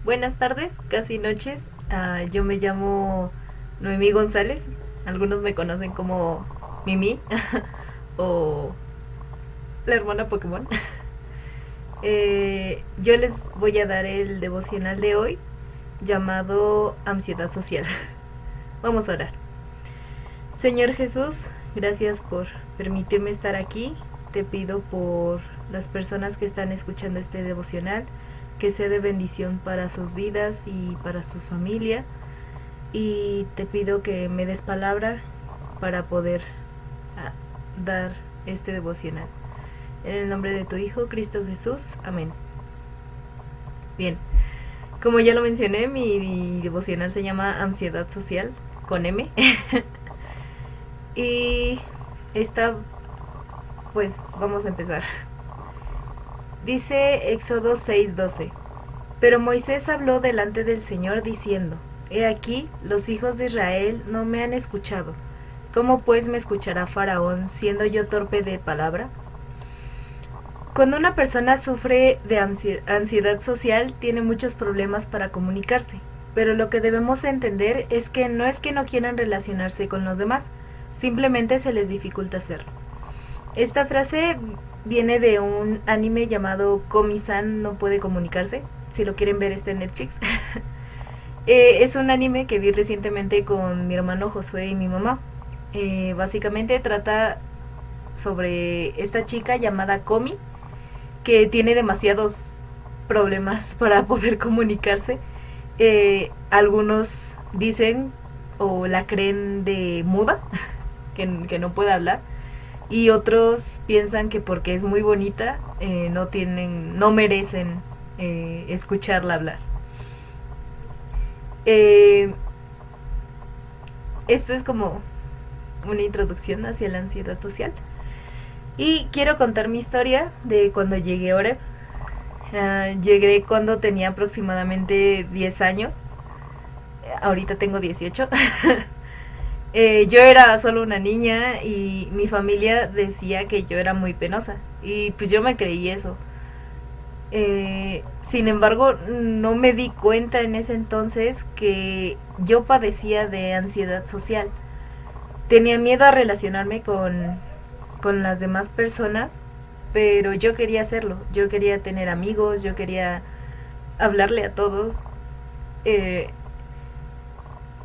Buenas tardes, casi noches. Yo me llamo Noemí González. Algunos me conocen como Mimi o la hermana Pokémon. Yo les voy a dar el devocional de hoy llamado Ansiedad Social. Vamos a orar. Señor Jesús, gracias por permitirme estar aquí. Te pido por las personas que están escuchando este devocional, que sea de bendición para sus vidas y para su familia. Y te pido que me des palabra para poder dar este devocional. En el nombre de tu Hijo, Cristo Jesús. Amén. Bien, como ya lo mencioné, mi devocional se llama Ansiedad Social, con M. Y pues vamos a empezar. Dice Éxodo 6:12: Pero Moisés habló delante del Señor diciendo: He aquí, los hijos de Israel no me han escuchado. ¿Cómo pues me escuchará Faraón, siendo yo torpe de palabra? Cuando una persona sufre de ansiedad social, tiene muchos problemas para comunicarse, pero lo que debemos entender es que no quieran relacionarse con los demás, simplemente se les dificulta hacerlo. Esta frase viene de un anime llamado Komi-san no puede comunicarse. Si lo quieren ver, está en Netflix. Es un anime que vi recientemente con mi hermano Josué y mi mamá. Básicamente trata sobre esta chica llamada Komi, que tiene demasiados problemas para poder comunicarse. Algunos dicen o la creen de muda, que no puede hablar, y otros piensan que porque es muy bonita no merecen escucharla hablar. Esto es como una introducción hacia la ansiedad social. Y quiero contar mi historia de cuando llegué a Oreb. Llegué cuando tenía aproximadamente 10 años. Ahorita tengo 18. Yo era solo una niña y mi familia decía que yo era muy penosa. Y pues yo me creí eso. Sin embargo, no me di cuenta en ese entonces que yo padecía de ansiedad social. Tenía miedo a relacionarme con las demás personas, pero yo quería hacerlo. Yo quería tener amigos, yo quería hablarle a todos.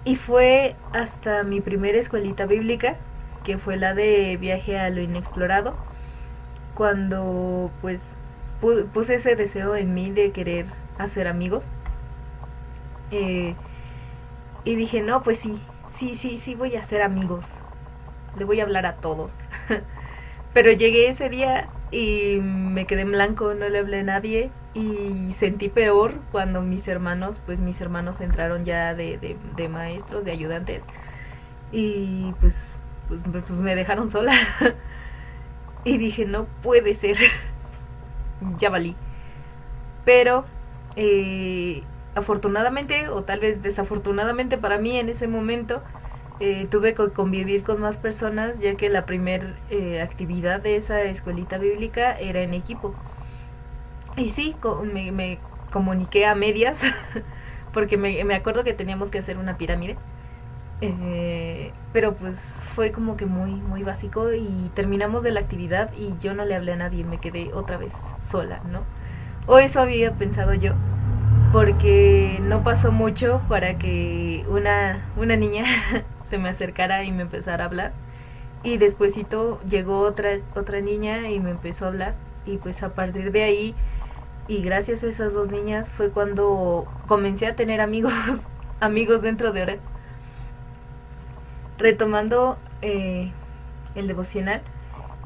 Y fue hasta mi primera escuelita bíblica, que fue la de Viaje a lo Inexplorado, cuando pues puse ese deseo en mí de querer hacer amigos. Y dije, no, pues sí voy a hacer amigos. Le voy a hablar a todos. Pero llegué ese día y me quedé en blanco, no le hablé a nadie. Y sentí peor cuando mis hermanos entraron ya de maestros, de ayudantes. Y pues me dejaron sola. Y dije, no puede ser. Ya valí. Pero afortunadamente, o tal vez desafortunadamente para mí en ese momento, tuve que convivir con más personas, ya que la primer actividad de esa escuelita bíblica era en equipo. Y sí, me comuniqué a medias, porque me acuerdo que teníamos que hacer una pirámide. Pero pues fue como que muy básico y terminamos de la actividad y yo no le hablé a nadie, me quedé otra vez sola, ¿no? O eso había pensado yo, porque no pasó mucho para que una niña se me acercara y me empezara a hablar, y despuesito llegó otra niña y me empezó a hablar, y pues a partir de ahí y gracias a esas dos niñas fue cuando comencé a tener amigos amigos dentro de Oreb. Retomando el devocional,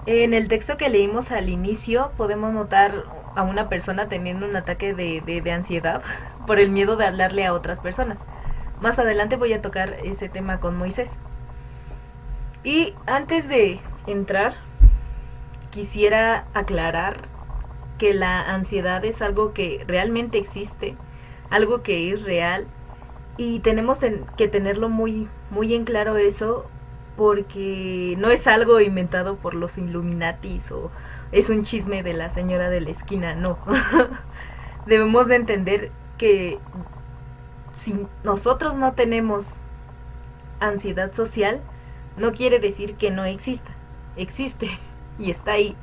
en el texto que leímos al inicio podemos notar a una persona teniendo un ataque de ansiedad por el miedo de hablarle a otras personas. Más adelante voy a tocar ese tema con Moisés. Y antes de entrar, quisiera aclarar que la ansiedad es algo que realmente existe, algo que es real, y tenemos que tenerlo muy en claro eso, porque no es algo inventado por los Illuminatis o es un chisme de la señora de la esquina, no. Debemos de entender que si nosotros no tenemos ansiedad social, no quiere decir que no exista. Existe y está ahí.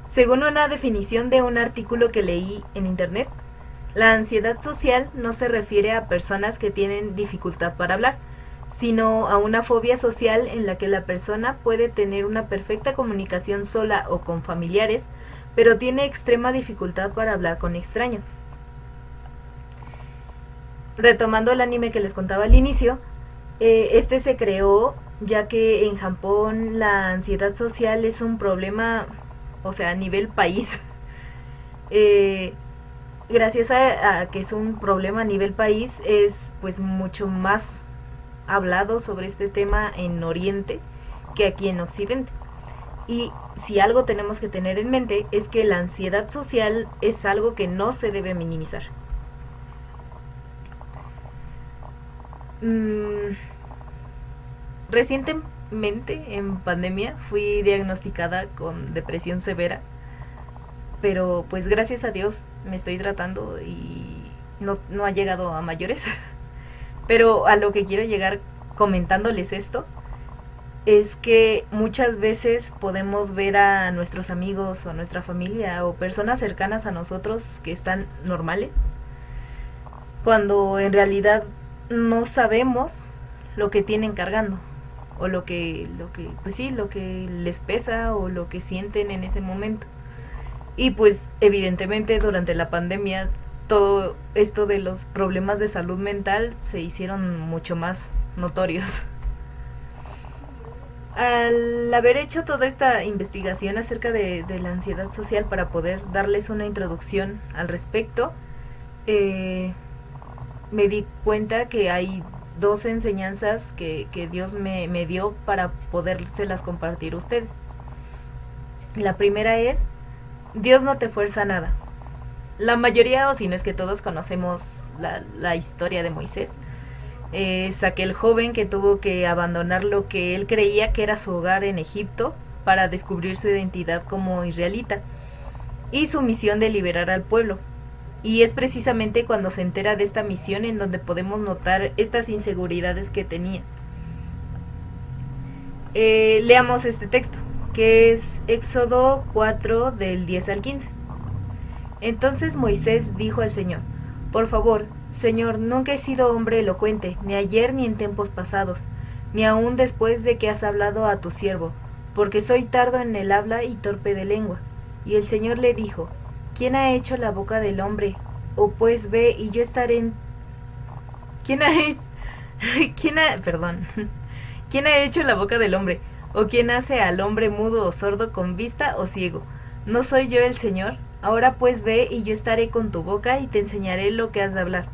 Según una definición de un artículo que leí en internet, la ansiedad social no se refiere a personas que tienen dificultad para hablar, sino a una fobia social en la que la persona puede tener una perfecta comunicación sola o con familiares, pero tiene extrema dificultad para hablar con extraños. Retomando el anime que les contaba al inicio, este se creó ya que en Japón la ansiedad social es un problema, o sea, a nivel país. Gracias a que es un problema a nivel país, es pues mucho más hablado sobre este tema en Oriente que aquí en Occidente. Y si algo tenemos que tener en mente es que la ansiedad social es algo que no se debe minimizar. Recientemente, en pandemia, fui diagnosticada con depresión severa, pero pues gracias a Dios me estoy tratando y no ha llegado a mayores. Pero a lo que quiero llegar comentándoles esto es que muchas veces podemos ver a nuestros amigos o nuestra familia o personas cercanas a nosotros que están normales, cuando en realidad no sabemos lo que tienen cargando o lo que pues sí, lo que les pesa o lo que sienten en ese momento. Y pues evidentemente durante la pandemia todo esto de los problemas de salud mental se hicieron mucho más notorios. Al haber hecho toda esta investigación acerca de la ansiedad social para poder darles una introducción al respecto, me di cuenta que hay dos enseñanzas que Dios me dio para podérselas compartir a ustedes. La primera es: Dios no te fuerza a nada. La mayoría, o si no es que todos, conocemos la historia de Moisés. Es aquel joven que tuvo que abandonar lo que él creía que era su hogar en Egipto para descubrir su identidad como israelita y su misión de liberar al pueblo. Y es precisamente cuando se entera de esta misión en donde podemos notar estas inseguridades que tenía. Leamos este texto, que es Éxodo 4 del 10 al 15. Entonces Moisés dijo al Señor: por favor, Señor, nunca he sido hombre elocuente, ni ayer ni en tiempos pasados, ni aún después de que has hablado a tu siervo, porque soy tardo en el habla y torpe de lengua. Y el Señor le dijo: ¿quién ha hecho la boca del hombre? O pues ve y yo estaré en... ¿Quién ha hecho la boca del hombre? ¿O quién hace al hombre mudo o sordo con vista o ciego? ¿No soy yo el Señor? Ahora pues ve y yo estaré con tu boca y te enseñaré lo que has de hablar.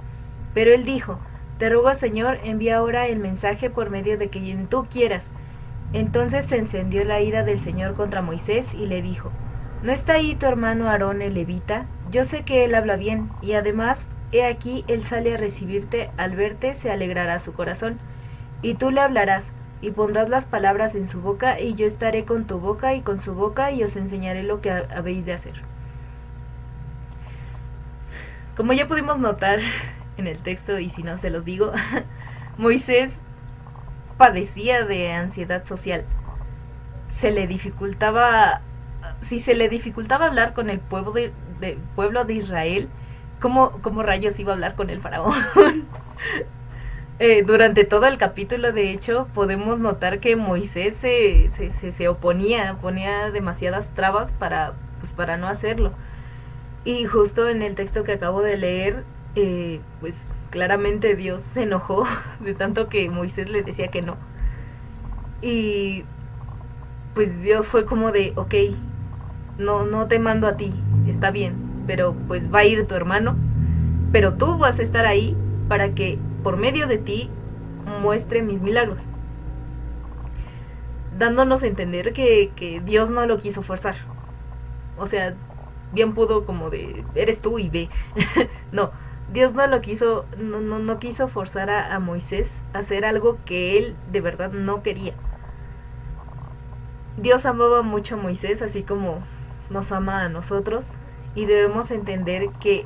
Pero él dijo: te ruego, Señor, envía ahora el mensaje por medio de quien tú quieras. Entonces se encendió la ira del Señor contra Moisés y le dijo: ¿no está ahí tu hermano Aarón el levita? Yo sé que él habla bien, y además, he aquí, él sale a recibirte, al verte se alegrará su corazón. Y tú le hablarás, y pondrás las palabras en su boca, y yo estaré con tu boca y con su boca, y os enseñaré lo que habéis de hacer. Como ya pudimos notar en el texto, y si no se los digo, Moisés padecía de ansiedad social. Si se le dificultaba hablar con el pueblo de Israel, ¿cómo rayos iba a hablar con el faraón? Durante todo el capítulo, de hecho, podemos notar que Moisés se ponía demasiadas trabas para no hacerlo. Y justo en el texto que acabo de leer, pues claramente Dios se enojó de tanto que Moisés le decía que no. Y pues Dios fue como de: ok, no te mando a ti, está bien, pero pues va a ir tu hermano, pero tú vas a estar ahí para que por medio de ti muestre mis milagros, dándonos a entender que Dios no lo quiso forzar. O sea, bien pudo como de: eres tú y ve. No, Dios no quiso forzar a Moisés a hacer algo que él de verdad no quería. Dios amaba mucho a Moisés, así como nos ama a nosotros, y debemos entender que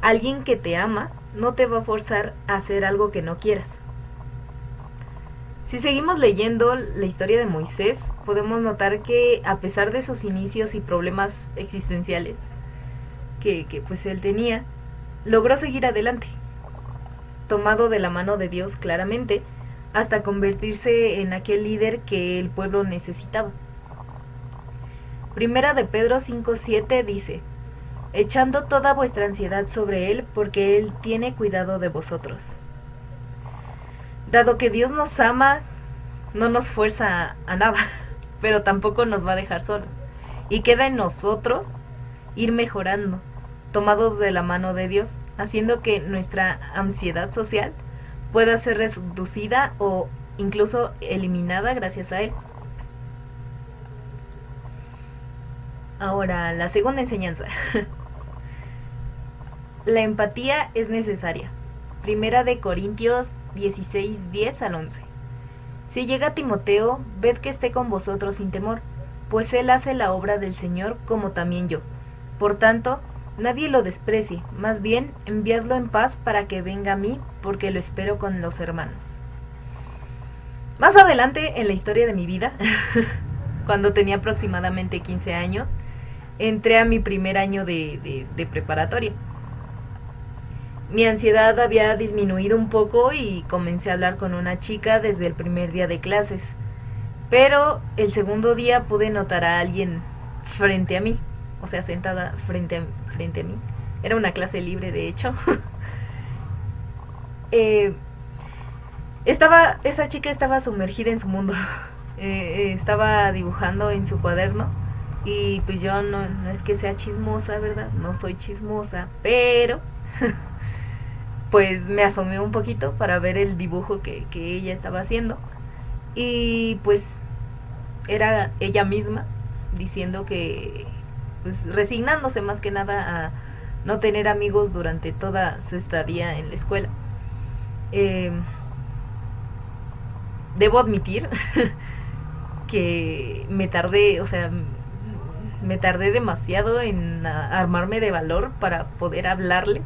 Alguien que te ama no te va a forzar a hacer algo que no quieras. Si seguimos leyendo la historia de Moisés, podemos notar que a pesar de sus inicios y problemas existenciales que pues él tenía, logró seguir adelante, tomado de la mano de Dios claramente, hasta convertirse en aquel líder que el pueblo necesitaba. Primera de Pedro 5:7 dice: echando toda vuestra ansiedad sobre Él, porque Él tiene cuidado de vosotros. Dado que Dios nos ama, no nos fuerza a nada, pero tampoco nos va a dejar solos. Y queda en nosotros ir mejorando, tomados de la mano de Dios, haciendo que nuestra ansiedad social pueda ser reducida o incluso eliminada gracias a Él. Ahora, la segunda enseñanza. La empatía es necesaria. Primera de Corintios 16:10 al 11. Si llega Timoteo, ved que esté con vosotros sin temor, pues él hace la obra del Señor como también yo. Por tanto, nadie lo desprecie, más bien enviadlo en paz para que venga a mí, porque lo espero con los hermanos. Más adelante en la historia de mi vida, cuando tenía aproximadamente 15 años, entré a mi primer año de preparatoria. Mi ansiedad había disminuido un poco y comencé a hablar con una chica desde el primer día de clases. Pero el segundo día pude notar a alguien frente a mí, o sea, sentada frente a mí. Era una clase libre, de hecho. Esa chica estaba sumergida en su mundo. Estaba dibujando en su cuaderno. Y pues yo no es que sea chismosa, ¿verdad? No soy chismosa, pero pues me asomé un poquito para ver el dibujo que ella estaba haciendo. Y pues era ella misma diciendo que, pues resignándose más que nada a no tener amigos durante toda su estadía en la escuela. Debo admitir que me tardé demasiado en armarme de valor para poder hablarle,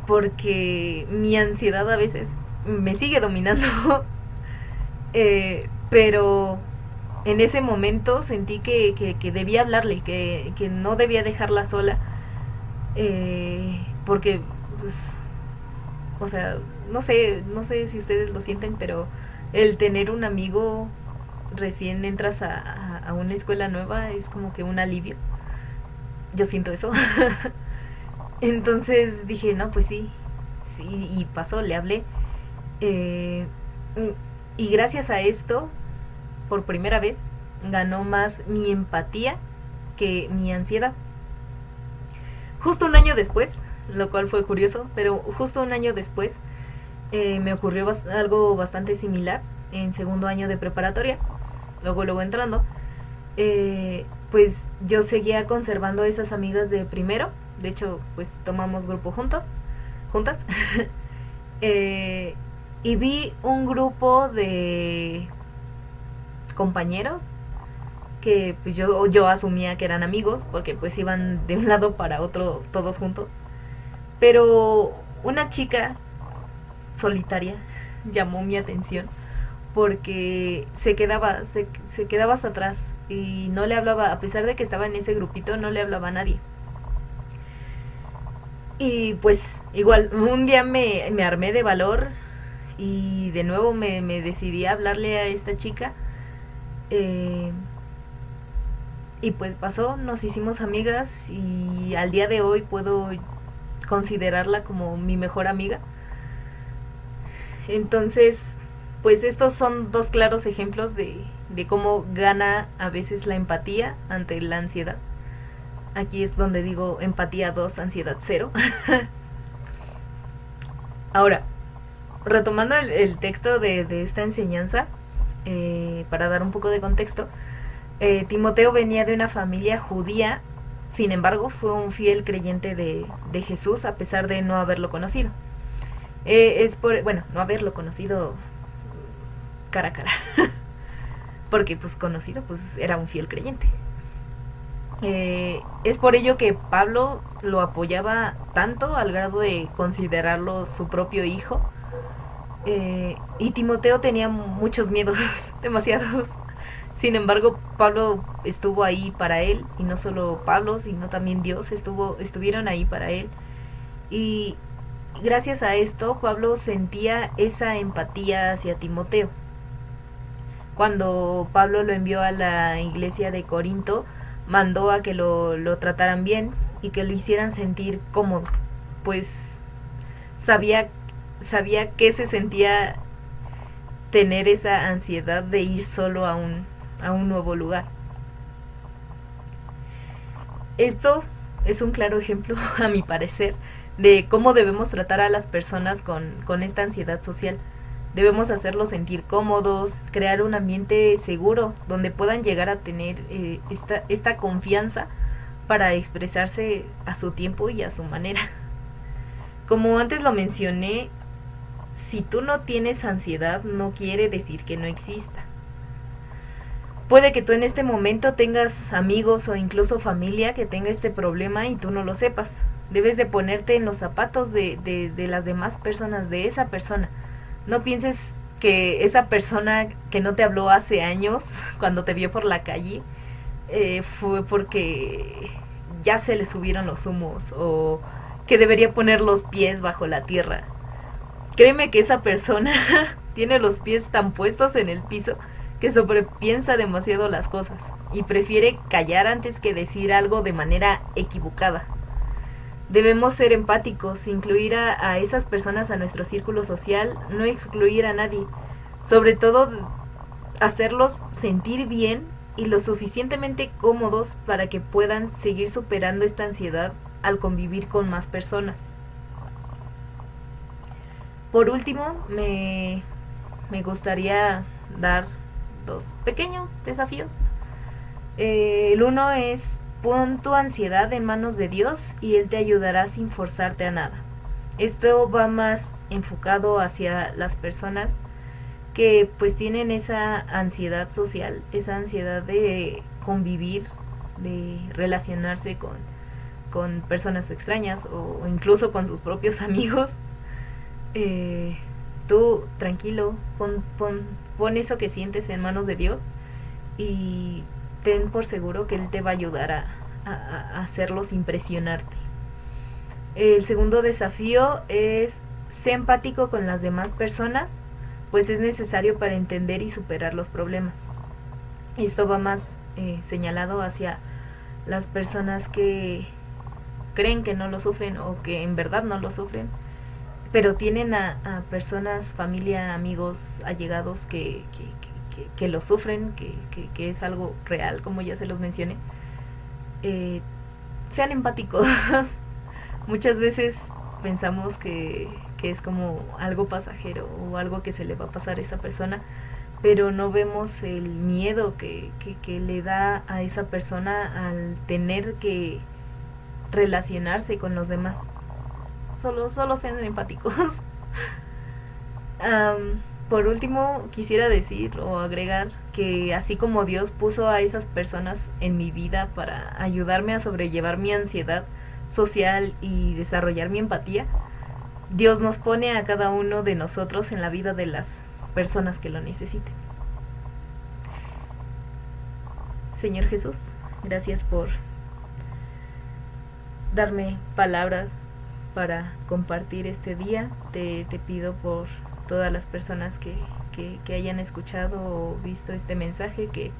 porque mi ansiedad a veces me sigue dominando. Pero en ese momento sentí que debía hablarle, que no debía dejarla sola, porque pues, o sea, no sé si ustedes lo sienten, pero el tener un amigo recién entras a una escuela nueva es como que un alivio. Yo siento eso. Entonces dije, no, pues sí, y pasó, le hablé. Y gracias a esto, por primera vez, ganó más mi empatía que mi ansiedad. Justo un año después, lo cual fue curioso, pero justo un año después me ocurrió algo bastante similar en segundo año de preparatoria, luego entrando. Pues yo seguía conservando esas amigas de primero. De hecho, pues tomamos grupo juntas. Y vi un grupo de compañeros que pues yo asumía que eran amigos, porque pues iban de un lado para otro todos juntos. Pero una chica solitaria llamó mi atención, porque se quedaba hasta atrás y no le hablaba, a pesar de que estaba en ese grupito, no le hablaba a nadie. Y pues igual, un día me armé de valor y de nuevo me decidí a hablarle a esta chica. Y pues pasó, nos hicimos amigas y al día de hoy puedo considerarla como mi mejor amiga. Entonces, pues estos son dos claros ejemplos de cómo gana a veces la empatía ante la ansiedad. Aquí es donde digo empatía 2, ansiedad 0. Ahora, retomando el texto de esta enseñanza, para dar un poco de contexto, Timoteo venía de una familia judía. Sin embargo, fue un fiel creyente de Jesús, a pesar de no haberlo conocido. No haberlo conocido cara a cara, porque pues conocido, pues era un fiel creyente. Es por ello que Pablo lo apoyaba tanto al grado de considerarlo su propio hijo. Y Timoteo tenía muchos miedos, demasiados. Sin embargo, Pablo estuvo ahí para él, y no solo Pablo, sino también Dios estuvieron ahí para él. Y gracias a esto, Pablo sentía esa empatía hacia Timoteo. Cuando Pablo lo envió a la iglesia de Corinto, mandó a que lo trataran bien y que lo hicieran sentir cómodo, pues sabía que se sentía tener esa ansiedad de ir solo a un nuevo lugar. Esto es un claro ejemplo, a mi parecer, de cómo debemos tratar a las personas con esta ansiedad social. Debemos hacerlos sentir cómodos, crear un ambiente seguro donde puedan llegar a tener esta confianza para expresarse a su tiempo y a su manera. Como antes lo mencioné, si tú no tienes ansiedad no quiere decir que no exista. Puede que tú en este momento tengas amigos o incluso familia que tenga este problema y tú no lo sepas. Debes de ponerte en los zapatos de las demás personas, de esa persona. No pienses que esa persona que no te habló hace años, cuando te vio por la calle, fue porque ya se le subieron los humos o que debería poner los pies bajo la tierra. Créeme que esa persona tiene los pies tan puestos en el piso que sobrepiensa demasiado las cosas y prefiere callar antes que decir algo de manera equivocada. Debemos ser empáticos, incluir a esas personas a nuestro círculo social, no excluir a nadie. Sobre todo, hacerlos sentir bien y lo suficientemente cómodos para que puedan seguir superando esta ansiedad al convivir con más personas. Por último, me gustaría dar 2 pequeños desafíos. El uno es: pon tu ansiedad en manos de Dios y Él te ayudará sin forzarte a nada. Esto va más enfocado hacia las personas que pues tienen esa ansiedad social, esa ansiedad de convivir, de relacionarse con personas extrañas o incluso con sus propios amigos. Tú tranquilo, pon eso que sientes en manos de Dios y ten por seguro que Él te va a ayudar a hacerlo sin presionarte. El segundo desafío es: sé empático con las demás personas, pues es necesario para entender y superar los problemas. Esto va más señalado hacia las personas que creen que no lo sufren o que en verdad no lo sufren, pero tienen a personas, familia, amigos, allegados que lo sufren, que es algo real, como ya se los mencioné. Sean empáticos. Muchas veces pensamos que es como algo pasajero o algo que se le va a pasar a esa persona, pero no vemos el miedo que le da a esa persona al tener que relacionarse con los demás. Solo sean empáticos. Por último, quisiera decir o agregar que así como Dios puso a esas personas en mi vida para ayudarme a sobrellevar mi ansiedad social y desarrollar mi empatía, Dios nos pone a cada uno de nosotros en la vida de las personas que lo necesiten. Señor Jesús, gracias por darme palabras para compartir este día. Te pido por todas las personas que hayan escuchado o visto este mensaje, que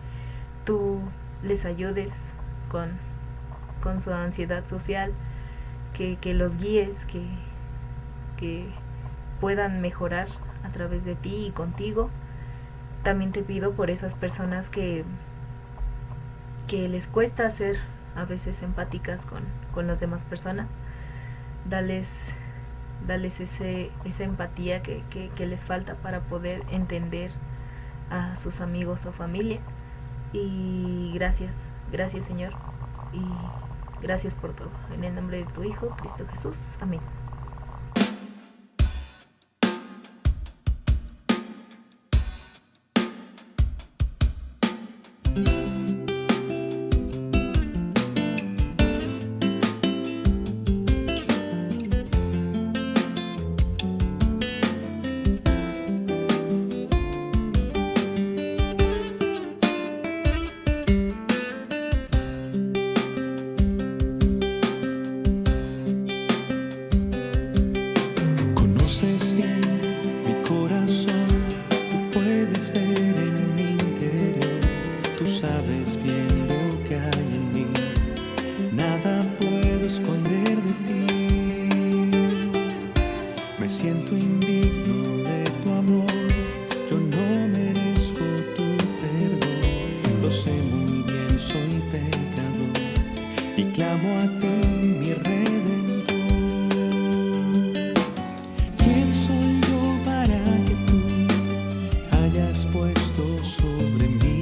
tú les ayudes con su ansiedad social, que los guíes, que puedan mejorar a través de ti y contigo. También te pido por esas personas que les cuesta ser a veces empáticas con las demás personas. Dales esa empatía que les falta para poder entender a sus amigos o familia. Y gracias Señor, y gracias por todo. En el nombre de tu Hijo, Cristo Jesús. Amén. y clamo a ti, mi Redentor. ¿Quién soy yo para que tú hayas puesto sobre mí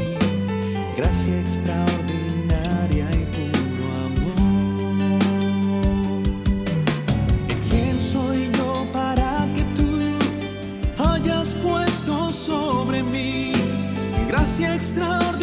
gracia extraordinaria y puro amor? ¿Quién soy yo para que tú hayas puesto sobre mí gracia extraordinaria